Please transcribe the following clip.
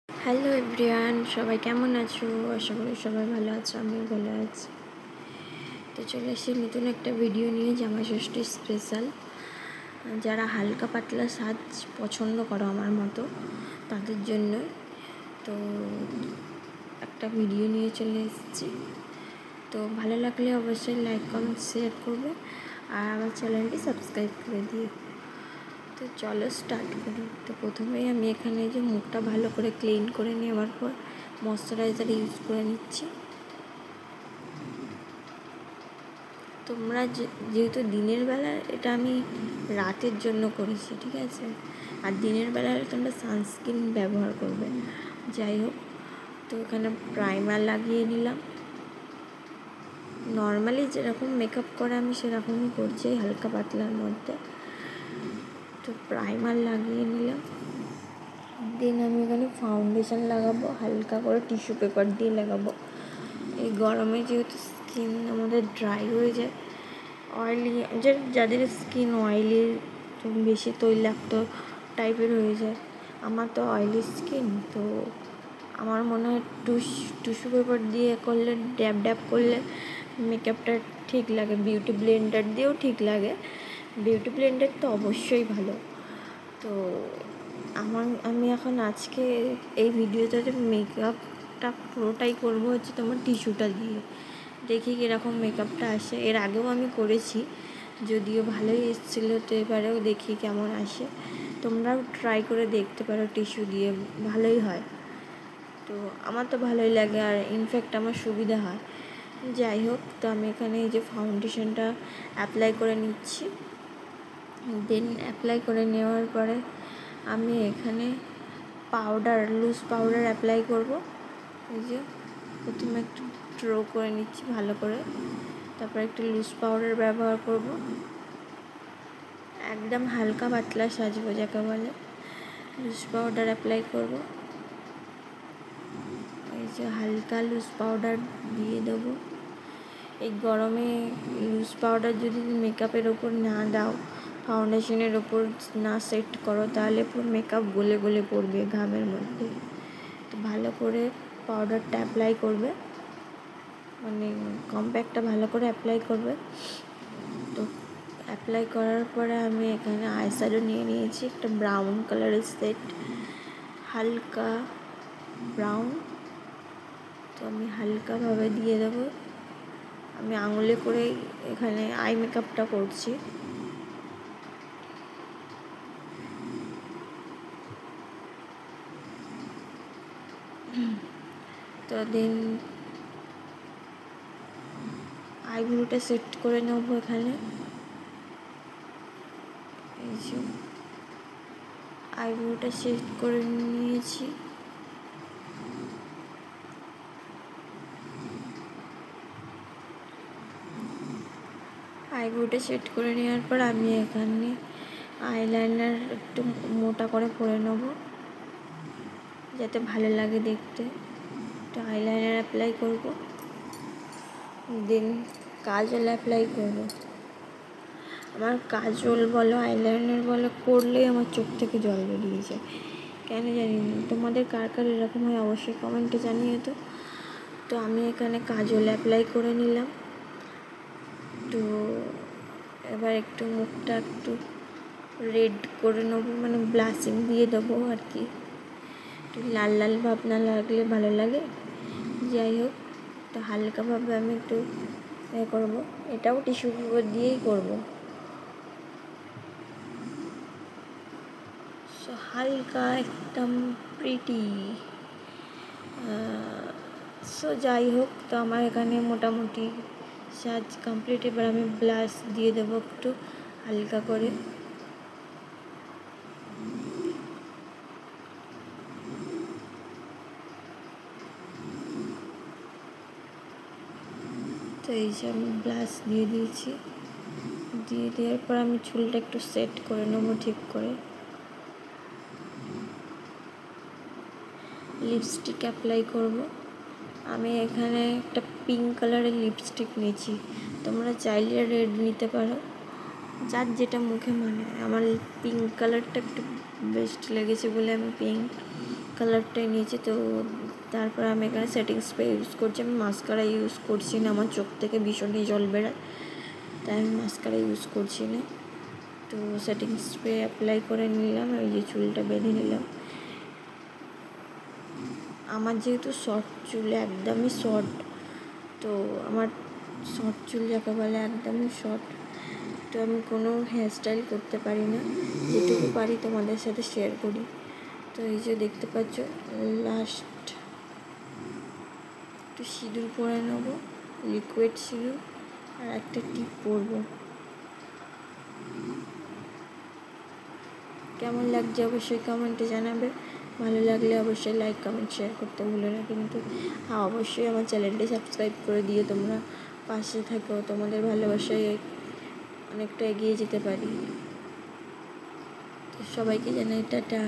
Hello everyone, সবাই কেমন আছো? আশা করি সবাই ভালো আছো, আমিও ভালো আছি। তো চলে এসেছি নতুন একটা ভিডিও নিয়ে, জামাই ষষ্ঠী স্পেশাল। যারা হালকা পাতলা সাজ পছন্দ করো আমার মতো, তাদের জন্যই তো একটা ভিডিও নিয়ে চলে এসেছি। তো ভালো লাগলে অবশ্যই লাইক কমেন্ট শেয়ার করবে আর আমার চ্যানেলটি সাবস্ক্রাইব করে দিও। তো চলো স্টার্ট করি। তো প্রথমেই আমি এখানে যে মুখটা ভালো করে ক্লিন করে নেওয়ার পর ময়শ্চারাইজার ইউজ করে নিচ্ছি। তোমরা যেহেতু দিনের বেলা, এটা আমি রাতের জন্য করেছি, ঠিক আছে? আর দিনের বেলা তোমরা সানস্ক্রিন ব্যবহার করবে। যাই হোক, তো এখানে প্রাইমার লাগিয়ে নিলাম। নর্মালি যেরকম মেকআপ করে আমি সেরকমই করছি, হালকা পাতলার মধ্যে। তো প্রাইমার লাগিয়ে নিলাম। দেন আমি এখানে ফাউন্ডেশন লাগাবো, হালকা করে টিস্যু পেপার দিয়ে লাগাবো। এই গরমে যেহেতু স্কিন আমাদের ড্রাই হয়ে যায়, অয়েলি, যাদের স্কিন অয়েলি, বেশি তৈলাক্ত টাইপের হয়ে যায়, আমার তো অয়েলি স্কিন, তো আমার মনে হয় টিস্যু পেপার দিয়ে করলে, ড্যাব ড্যাব করলে মেকআপটা ঠিক লাগে। বিউটি ব্লেন্ডার দিয়েও ঠিক লাগে, বিউটি ব্লেন্ডার তো অবশ্যই ভালো। তো আমি এখন আজকে এই ভিডিওটাতে মেকআপটা পুরোটাই করবো হচ্ছে তোমার টিস্যুটা দিয়ে। দেখি কীরকম মেকআপটা আসে। এর আগেও আমি করেছি, যদিও ভালোই এসেছিলো, তো এবারেও দেখি কেমন আসে। তোমরাও ট্রাই করে দেখতে পারো, টিস্যু দিয়ে ভালোই হয়। তো আমার তো ভালোই লাগে, আর ইনফ্যাক্ট আমার সুবিধা হয়। যাই হোক, তো আমি এখানে এই যে ফাউন্ডেশনটা অ্যাপ্লাই করে নিচ্ছি। দেন অ্যাপ্লাই করে নেওয়ার পরে আমি এখানে লুজ পাউডার অ্যাপ্লাই করব। এই যে প্রথমে একটু ড্র করে নিচ্ছি ভালো করে, তারপর একটু লুজ পাউডার ব্যবহার করব। একদম হালকা পাতলা সাজবো যাকে বলে। লুজ পাউডার অ্যাপ্লাই করব। এই যে হালকা লুজ পাউডার দিয়ে দেবো। এই গরমে লুজ পাউডার যদি মেকআপের ওপর না দাও, ফাউন্ডেশনের ওপর না সেট করো, তাহলে পুরো মেকআপ গলে গলে পড়বে ঘামের মধ্যে। তো ভালো করে পাউডারটা অ্যাপ্লাই করবে, মানে কম্প্যাক্টটা ভালো করে অ্যাপ্লাই করবে। তো অ্যাপ্লাই করার পরে আমি এখানে আইশ্যাডো নিয়ে নিয়েছি, একটা ব্রাউন কালারের সেট, হালকা ব্রাউন। তো আমি হালকাভাবে দিয়ে দেবো। আমি আঙুলে করে এখানে আই মেকআপটা করছি। তো দেন আইব্রোটা সেট করে নেবো এখানে। এই যে আইব্রোটা সেট করে নিয়েছি। আইব্রোটা সেট করে নেওয়ার পর আমি এখানে আইলাইনার একটু মোটা করে পরে নেব, যাতে ভালো লাগে দেখতে। একটু আইলাইনার অ্যাপ্লাই করব। দেন কাজল অ্যাপ্লাই করব। আমার কাজল বলো, আইলাইনার বলো, করলেই আমার চোখ থেকে জল বেরিয়ে যায়, কেন জানি না। তোমাদের কার কার এরকম হয় অবশ্যই কমেন্টে জানিয়ে তো। তো আমি এখানে কাজল অ্যাপ্লাই করে নিলাম। তো এবার একটু মুখটা একটু রেড করে নেবো, মানে ব্লাশিং দিয়ে দেবো আর কি। একটু লাল লাল ভাব না লাগলে ভালো লাগে। যাই হোক, তো হালকাভাবে আমি একটু করবো। এটাও টিস্যু পেপার দিয়েই করবো। সো হালকা একদম প্রিটি। সো যাই হোক, তো আমার এখানে মোটামুটি সাজ কমপ্লিট। এবার আমি ব্লাশ দিয়ে দেবো একটু হালকা করে। তো এই যে আমি ব্লাশ দিয়ে দিয়েছি। দিয়ে দেওয়ার পর আমি চুলটা একটু সেট করে নেবো ঠিক করে। লিপস্টিক অ্যাপ্লাই করব। আমি এখানে একটা পিঙ্ক কালারের লিপস্টিক নিয়েছি, তোমরা চাইলে রেড নিতে পারো, যার যেটা মুখে মানে। আমার পিঙ্ক কালারটা একটু বেস্ট লেগেছে বলে আমি পিঙ্ক কালারটাই নিয়েছি। তো তারপর আমি এখানে সেটিং স্প্রে ইউজ করছি। আমি মাস্কারা ইউজ করছি না, আমার চোখ থেকে ভীষণই জল বেরোয়, তাই আমি মাস্কারা ইউজ করছি না। তো সেটিং স্প্রে অ্যাপ্লাই করে নিলাম, ওই যে চুলটা বেঁধে নিলাম। আমার যেহেতু শর্ট চুল, একদমই শর্ট, তো আমার শর্ট চুল যাকে বলে একদমই শর্ট, তো আমি কোনো হেয়ারস্টাইল করতে পারি না, যেটুকু পারি তোমাদের সাথে শেয়ার করি। তো এই যে দেখতে পাচ্ছ, লাস্ট একটু সিঁদুর পরে নেবো, লিকুইড সিঁদুর, আর একটা টিপ পরবো। কেমন লাগছে অবশ্যই কমেন্টে জানাবে, ভালো লাগলে অবশ্যই লাইক কমেন্ট শেয়ার করতে ভুলো না কিন্তু। অবশ্যই আমার চ্যানেলটি সাবস্ক্রাইব করে দিয়ে তোমরা পাশে থাকো, তোমাদের ভালোবাসায় অনেকটা এগিয়ে যেতে পারি। তো সবাইকে জানাই টাটা।